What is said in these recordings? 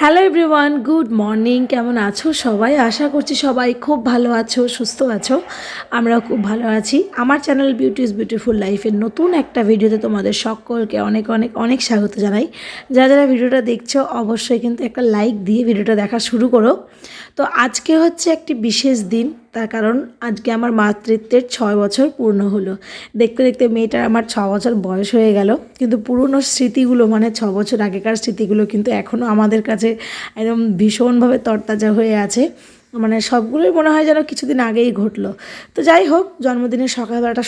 Hello everyone, good morning. কেমন আছো সবাই? আশা করছি সবাই খুব ভালো আছো, সুস্থ আছো। আমরাও খুব ভালো আছি। আমার চ্যানেল বিউটি ইজ বিউটিফুল লাইফের নতুন একটা ভিডিওতে তোমাদের সকলকে অনেক অনেক অনেক স্বাগত জানাই। যারা যারা ভিডিওটা দেখছো অবশ্যই কিন্তু একটা লাইক দিয়ে ভিডিওটা দেখা শুরু করো। তো আজকে হচ্ছে একটি বিশেষ দিন, তার কারণ আজকে আমার মাতৃত্বের 6 বছর পূর্ণ হলো। দেখতে দেখতে মেয়েটার আমার 6 বছর বয়স হয়ে গেল, কিন্তু পুরনো স্মৃতিগুলো মানে 6 বছর আগেকার স্মৃতিগুলো কিন্তু এখনও আমাদের কাছে একদম ভীষণভাবে তরতাজা হয়ে আছে। মানে সবগুলোই মনে হয় যেন কিছুদিন আগেই ঘটলো। তো যাই হোক, জন্মদিনের সকালবেলাটা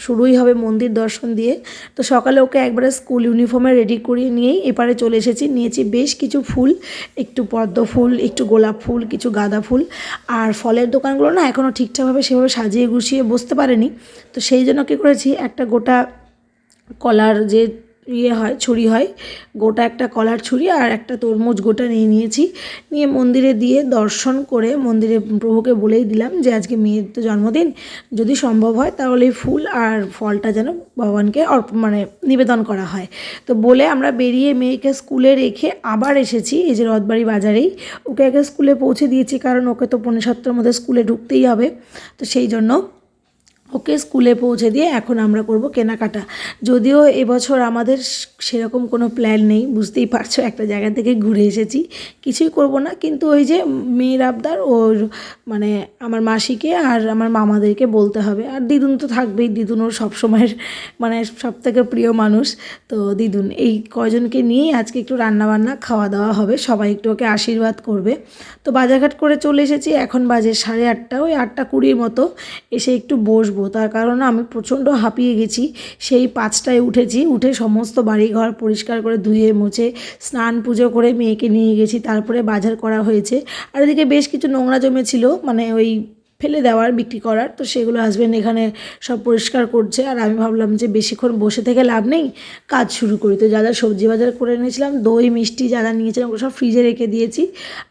শুরুই হবে মন্দির দর্শন দিয়ে। তো সকালে ওকে একবারে স্কুল ইউনিফর্মে রেডি করিয়ে নিয়েই এপারে চলে এসেছি। নিয়েছি বেশ কিছু ফুল, একটু পদ্ম ফুল, একটু গোলাপ ফুল, কিছু গাঁদা ফুল। আর ফলের দোকানগুলো না এখনও ঠিকঠাকভাবে সেভাবে সাজিয়ে গুছিয়ে বসতে পারেনি। তো সেই জন্য কী করেছি, একটা গোটা কলার যে হয় ছুরি হয়, গোটা একটা কলার ছুরি আর একটা তরমুজ গোটা নিয়েছি। নিয়ে মন্দিরে দিয়ে দর্শন করে মন্দিরে প্রভুকে বলেই দিলাম যে আজকে মেয়ের তো জন্মদিন, যদি সম্ভব হয় তাহলে ফুল আর ফলটা যেন ভগবানকে মানে নিবেদন করা হয়। তো বলে আমরা বেরিয়ে মেয়েকে স্কুলে রেখে আবার এসেছি এই যে রথবাড়ি বাজারেই। ওকে আগে স্কুলে পৌঁছে দিয়েছি, কারণ ওকে তো 6:45-র মধ্যে স্কুলে ঢুকতেই হবে। তো সেই জন্য ওকে স্কুলে পৌঁছে দিয়ে এখন আমরা করব কেনাকাটা। যদিও এবছর আমাদের সেরকম কোনো প্ল্যান নেই, বুঝতেই পারছো, একটা জায়গা থেকে ঘুরে এসেছি, কিছুই করব না। কিন্তু ওই যে মেয়ের আবদার, ওর মানে আমার মাসিকে আর আমার মামাদেরকে বলতে হবে। আর দিদুন তো থাকবেই, দিদুন ওর সবসময়ের মানে সবথেকে প্রিয় মানুষ। তো দিদুন এই কয়জনকে নিয়েই আজকে একটু রান্নাবান্না খাওয়া দাওয়া হবে, সবাই একটু ওকে আশীর্বাদ করবে। তো বাজারঘাট করে চলে এসেছি, এখন বাজে 8:30, ওই 8:20 মতো এসে একটু বসবো। তার কারণ আমি প্রচণ্ড হাঁপিয়ে গেছি। সেই 5টায় উঠেছি, উঠে সমস্ত বাড়িঘর পরিষ্কার করে ধুয়ে মুছে স্নান পুজো করে মেয়েকে নিয়ে গেছি, তারপরে বাজার করা হয়েছে। আর এদিকে বেশ কিছু নোংরা জমেছিল, মানে ওই ফেলে দেওয়ার, বিক্রি করার। তো সেগুলো হাজব্যান্ড এখানে সব পরিষ্কার করছে, আর আমি ভাবলাম যে বেশিক্ষণ বসে থেকে লাভ নেই, কাজ শুরু করি। তো যা যা সবজি বাজার করে এনেছিলাম, দই মিষ্টি যা যা নিয়েছিলাম ওগুলো সব ফ্রিজে রেখে দিয়েছি।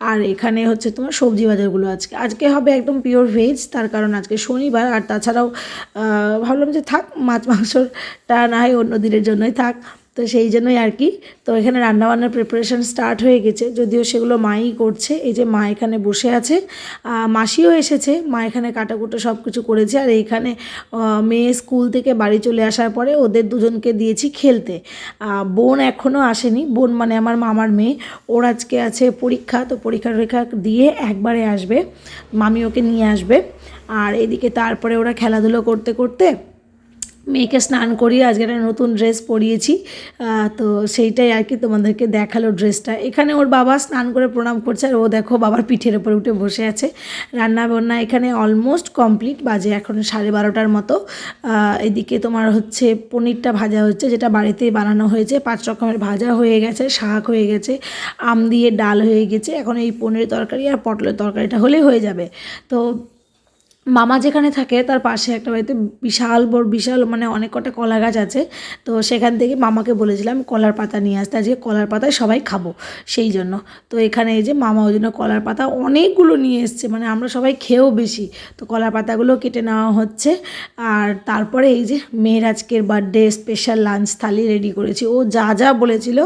আর এখানে হচ্ছে তোমার সবজি বাজারগুলো আজকে হবে একদম পিওর ভেজ, তার কারণ আজকে শনিবার। আর তাছাড়াও ভাবলাম যে থাক, মাছ মাংসটা না হয় অন্য দিনের জন্যই থাক। তো সেই জন্যই আর কি। তো এখানে রান্নাবান্নার প্রিপারেশান স্টার্ট হয়ে গেছে, যদিও সেগুলো মাই করছে। এই যে মা এখানে বসে আছে, মাসিও এসেছে, মা এখানে কাটাকুটো সব কিছু করেছে। আর এইখানে মেয়ে স্কুল থেকে বাড়ি চলে আসার পরে ওদের দুজনকে দিয়েছি খেলতে। বোন এখনও আসেনি, বোন মানে আমার মামার মেয়ে, ওর আজকে আছে পরীক্ষা। তো পরীক্ষা দিয়ে একবারে আসবে, মামি ওকে নিয়ে আসবে। আর এদিকে তারপরে ওরা খেলাধুলো করতে করতে মেয়েকে স্নান করিয়ে আজকে একটা নতুন ড্রেস পরিয়েছি। তো সেইটাই আর কি তোমাদেরকে দেখালো ড্রেসটা। এখানে ওর বাবা স্নান করে প্রণাম করছে, আর ও দেখো বাবার পিঠের ওপরে উঠে বসে আছে। রান্না বান্না এখানে অলমোস্ট কমপ্লিট, বাজে এখন 12:30 মতো। এদিকে তোমার হচ্ছে পনিরটা ভাজা হচ্ছে, যেটা বাড়িতেই বানানো হয়েছে। 5 রকমের ভাজা হয়ে গেছে, শাক হয়ে গেছে, আম দিয়ে ডাল হয়ে গেছে। এখন এই পনির তরকারি আর পটলের তরকারিটা হলেই হয়ে যাবে। তো মামা যেখানে থাকে তার পাশে একটা বাড়িতে বিশাল মানে অনেক কটা কলা গাছ আছে। তো সেখান থেকে মামাকে বলেছিলাম কলার পাতা নিয়ে আসতে, আজকে কলার পাতায় সবাই খাবো সেই জন্য। তো এখানে এই যে মামা ওই জন্য কলার পাতা অনেকগুলো নিয়ে এসছে, মানে আমরা সবাই খেয়েও বেশি। তো কলার পাতাগুলো কেটে নেওয়া হচ্ছে। আর তারপরে এই যে মেয়ের আজকের বার্থডে স্পেশাল লাঞ্চ থালি রেডি করেছি। ও যা যা বলেছিল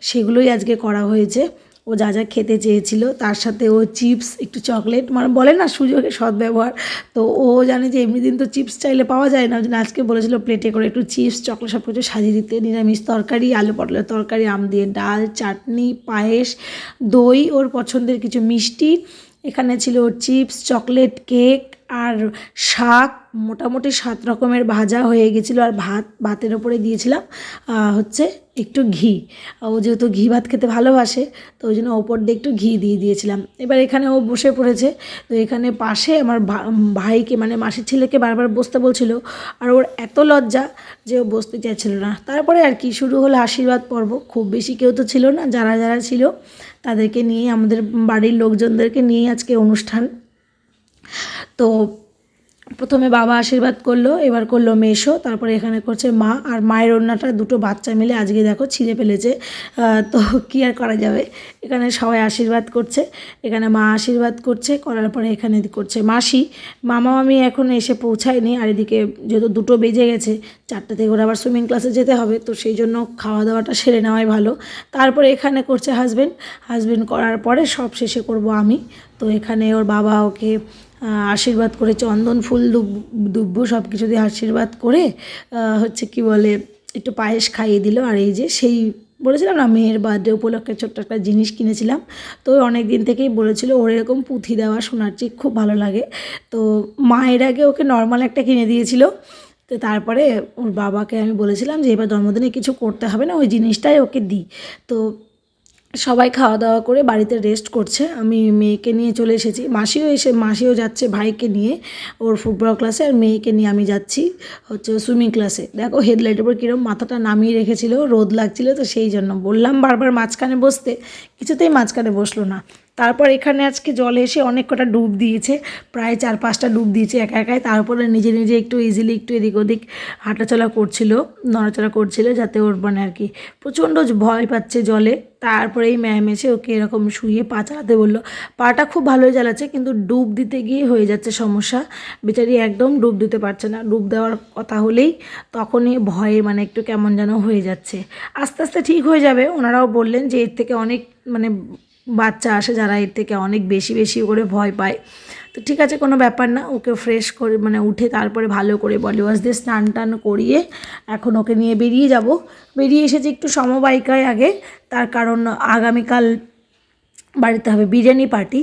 সেগুলোই আজকে করা হয়েছে। ও যা যা খেতে চেয়েছিল, তার সাথে ও চিপস, একটু চকলেট, মানে বলে না সুযোগের সদ্ব্যবহার। তো ও জানে যে এমনি দিন তো চিপস চাইলে পাওয়া যায় না, ওই জন্য আজকে বলেছিল প্লেটে করে একটু চিপস চকলেট সব কিছু সাজিয়ে দিতে। নিরামিষ তরকারি, আলু পটলের তরকারি, আম দিয়ে ডাল, চাটনি, পায়েস, দই, ওর পছন্দের কিছু মিষ্টি। এখানে ছিল ওর চিপস, চকলেট, কেক আর শাক, মোটামুটি 7 রকমের ভাজা হয়ে গেছিলো। আর ভাতের ওপরে দিয়েছিলাম হচ্ছে একটু ঘি। ও যেহেতু ঘি ভাত খেতে ভালোবাসে, তো ওই জন্য ওপর দিয়ে একটু ঘি দিয়ে দিয়েছিলাম। এবার এখানে ও বসে পড়েছে। তো এখানে পাশে আমার ভাইকে মানে মাসির ছেলেকে বারবার বসতে বলছিল, আর ওর এত লজ্জা যে ও বসতে চাইছিল না। তারপরে আর কি শুরু হলো আশীর্বাদ পর্ব। খুব বেশি কেউ তো ছিল না, যারা যারা ছিল তাদেরকে নিয়ে, আমাদের বাড়ির লোকজনদেরকে নিয়েই আজকে অনুষ্ঠান। তো প্রথমে বাবা আশীর্বাদ করলো, এবার করলো মেসো, তারপরে এখানে করছে মা। আর মায়ের ওড়নাটা দুটো বাচ্চা মিলে আজকে দেখো ছিঁড়ে ফেলেছে। তো কী আর করা যাবে, এখানে সবাই আশীর্বাদ করছে, এখানে মা আশীর্বাদ করছে, করার পরে এখানে করছে মাসি। মামা মামি এখন এসে পৌঁছায়নি, আর এদিকে যেহেতু 2টো বেজে গেছে, 4টে থেকে ওরা আবার সুইমিং ক্লাসে যেতে হবে, তো সেই জন্য খাওয়া দাওয়াটা সেরে নেওয়াই ভালো। তারপরে এখানে করছে হাজবেন্ড করার পরে সব শেষে করব আমি। তো এখানে ওর বাবা ওকে আশীর্বাদ করে চন্দন ফুল দুব্ব সব কিছু দিয়ে আশীর্বাদ করে হচ্ছে কি বলে একটু পায়েস খাইয়ে দিল। আর এই যে সেই বলেছিলাম না মেয়ের বার্থডে উপলক্ষে ছোট্ট একটা জিনিস কিনেছিলাম, তো অনেক দিন থেকেই বলেছিল ওর এরকম পুঁথি দেওয়া সোনার চিক খুব ভালো লাগে। তো মায়ের আগে ওকে নর্মাল একটা কিনে দিয়েছিল, তো তারপরে ওর বাবাকে আমি বলেছিলাম যে এবার জন্মদিনে কিছু করতে হবে না, ওই জিনিসটাই ওকে দিই। তো সবাই খাওয়া দাওয়া করে বাড়িতে রেস্ট করছে, আমি মেয়েকে নিয়ে চলে এসেছি। মাসিও যাচ্ছে ভাইকে নিয়ে ওর ফুটবল ক্লাসে, আর মেয়েকে নিয়ে আমি যাচ্ছি হচ্ছে সুইমিং ক্লাসে। দেখো হেডলাইটের উপর কীরকম মাথাটা নামিয়ে রেখেছিল, রোদ লাগছিল, তো সেই জন্য বললাম বারবার মাঝখানে বসতে, কিছুতেই মাঝখানে বসলো না। তারপর এখানে আজকে জলে এসে অনেক কটা ডুব দিয়েছে, প্রায় 4-5টা ডুব দিয়েছে একা একাই। তারপরে নিজে নিজে একটু ইজিলি একটু এদিক ওদিক হাঁটাচলা করছিল, নড়াচড়া করছিল, যাতে ওর মানে আর কি প্রচণ্ড ভয় পাচ্ছে জলে। তারপরেই ম্যাম এসে ওকে এরকম শুয়ে পা চালাতে বললো। পাটা খুব ভালোই চালাচ্ছে, কিন্তু ডুব দিতে গিয়ে হয়ে যাচ্ছে সমস্যা, বেচারি একদম ডুব দিতে পারছে না। ডুব দেওয়ার কথা হলেই তখনই ভয়ে মানে একটু কেমন যেন হয়ে যাচ্ছে। আস্তে আস্তে ঠিক হয়ে যাবে, ওনারাও বললেন যে এর থেকে অনেক মানে বাচ্চা আসে যারা এর থেকে অনেক বেশি বেশি করে ভয় পায়। তো ঠিক আছে, কোনো ব্যাপার না, ওকে ফ্রেশ করে মানে উঠে তারপরে ভালো করে বডি ওয়াশ দিয়ে স্নান টান করিয়ে এখন ওকে নিয়ে বেরিয়ে এসেছি একটু সমবায়িকায় আগে, তার কারণ আগামীকাল বাড়িতে হবে বিরিয়ানি পার্টি,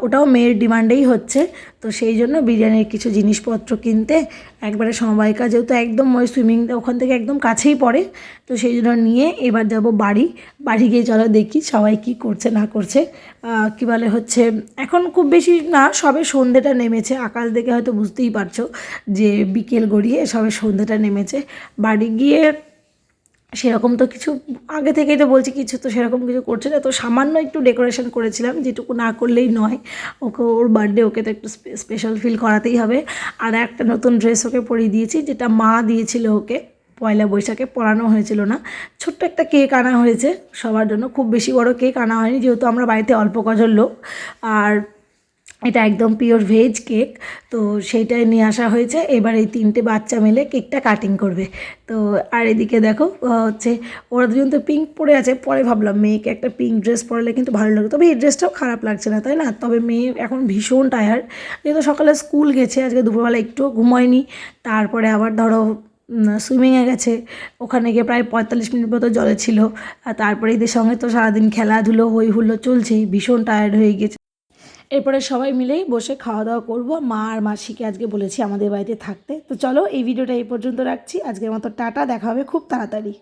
ওটাও মেয়ের ডিমান্ডেই হচ্ছে। তো সেই জন্য বিরিয়ানির কিছু জিনিসপত্র কিনতে একবারে সমবায়িকা, যেহেতু একদম ওই সুইমিং ওখান থেকে একদম কাছেই পড়ে, তো সেই জন্য নিয়ে এবার যাব বাড়ি গিয়ে চলো দেখি সবাই কী করছে না করছে। কী বলে হচ্ছে এখন খুব বেশি না, সবে সন্ধ্যেটা নেমেছে, আকাশ দেখে হয়তো বুঝতেই পারছো যে বিকেল গড়িয়ে সবে সন্ধ্যেটা নেমেছে। বাড়ি গিয়ে সেরকম তো কিছু আগে থেকেই তো বলছি, কিছু তো সেরকম কিছু করছে না, তো সামান্য একটু ডেকোরেশন করেছিলাম, যেটুকু না করলেই নয়। ওর বার্থডে, ওকে তো একটু স্পেশাল ফিল করাতেই হবে। আর একটা নতুন ড্রেস ওকে পরিয়ে দিয়েছি, যেটা মা দিয়েছিল ওকে পয়লা বৈশাখে, পরানো হয়েছিল না। ছোট্ট একটা কেক আনা হয়েছে সবার জন্য, খুব বেশি বড় কেক আনা হয়নি, যেহেতু আমরা বাড়িতে অল্প কজন লোক। আর এটা একদম পিওর ভেজ কেক, তো সেইটাই নিয়ে আসা হয়েছে। এবার এই 3টে বাচ্চা মিলে কেকটা কাটিং করবে। তো আর এদিকে দেখো হচ্ছে ওরা দুজন তো পিঙ্ক পরে আছে, পরে ভাবলাম মেয়েকে একটা পিঙ্ক ড্রেস পরালে কিন্তু ভালো লাগে, তবে এই ড্রেসটাও খারাপ লাগছে না, তাই না? তবে মেয়ে এখন ভীষণ টায়ার্ড, যেহেতু সকালে স্কুল গেছে, আজকে দুপুরবেলা একটুও ঘুমোয়নি, তারপরে আবার ধরো সুইমিংয়ে গেছে, ওখানে গিয়ে প্রায় 45 মিনিট মতো জলে ছিল, আর তারপরে এদের সঙ্গে তো সারাদিন খেলাধুলো হই হুল্লো চলছেই, ভীষণ টায়ার্ড হয়ে গেছে। এরপরে সবাই মিলেই বসে খাওয়া দাওয়া করবো। মা আর মাসিকে আজকে বলেছি আমাদের বাড়িতে থাকতে। তো চলো এই ভিডিওটা এই পর্যন্ত রাখছি, আজকের মতো টাটা, দেখা হবে খুব তাড়াতাড়ি।